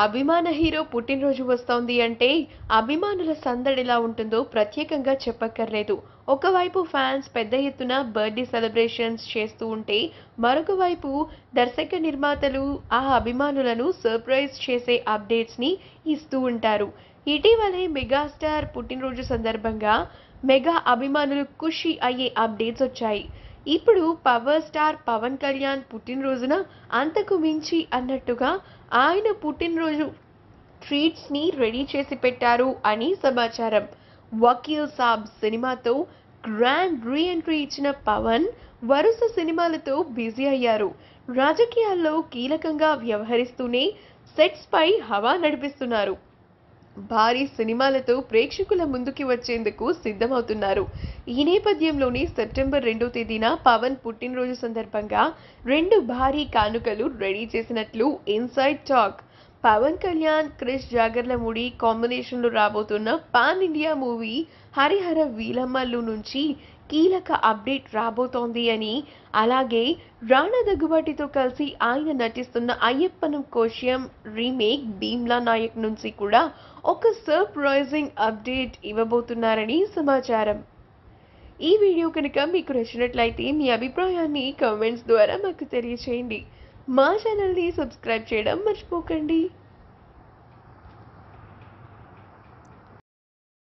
అభిమాన హీరో పుట్టినరోజు వస్తోంది అంటే అభిమానుల సందడిలా ఉంటుందో ప్రత్యేకంగా చెప్పక్కర్లేదు. ఒకవైపు ఫ్యాన్స్ పెద్ద ఎత్తున బర్త్‌డే సెలబ్రేషన్స్ చేస్తూ ఉంటే, మరొక వైపు దర్శక నిర్మాతలు ఆ అభిమానులను సర్ప్రైజ్ చేసే అప్డేట్స్‌ని ఇస్తూ ఉంటారు. ఇటీవలే మెగాస్టార్ పుట్టినరోజు సందర్భంగా మెగా అభిమానులు ఖుషి అయ్యే అప్డేట్స్ వచ్చాయి. ఇప్పుడు పవర్ స్టార్ పవన్ కళ్యాణ్ పుట్టినరోజున అంతకు మించి అన్నట్టుగా ఆయన పుట్టినరోజు ట్రీట్స్‌ని రెడీ చేసి పెట్టారు అని సమాచారం. 'వకీల్ సాబ్' సినిమాతో గ్రాండ్ రీ ఎంట్రీ ఇచ్చిన పవన్ వరుస సినిమాలతో బిజీ అయ్యారు. రాజకీయాల్లో కీలకంగా వ్యవహరిస్తూనే సెట్స్‌పై హవా నడిపిస్తున్నారు. భారీ సినిమాలతో ప్రేక్షకుల ముందుకి వచ్చేందుకు సిద్ధమవుతున్నారు. ఈ నేపథ్యంలోనే సెప్టెంబర్ 2వ తేదీన పవన్ పుట్టినరోజు సందర్భంగా 2 భారీ కానుకలు రెడీ చేసినట్లు ఇన్సైడ్ టాక్. పవన్ కళ్యాణ్, క్రిష్ జాగర్లమూడి కాంబినేషన్లో రాబోతున్న pan India movie 'Harihara Veeramallu' నుంచి కీలక అప్డేట్ రాబోతోంది అని, అలాగే రాణా దగ్గుబాటితో కలిసి ఆయన నటిస్తున్న 'అయ్యప్పనం కోశియం' రీమేక్ 'భీమ్లా నాయక్' నుంచి కూడా ఒక సర్ప్రైజింగ్ అప్డేట్ ఇవ్వబోతున్నారని సమాచారం. ఈ వీడియో కనుక మీకు నచ్చినట్లయితే మీ అభిప్రాయాన్ని కామెంట్స్ ద్వారా మాకు తెలియచేయండి. మా ఛానల్ని సబ్స్క్రైబ్ చేయడం మర్చిపోకండి.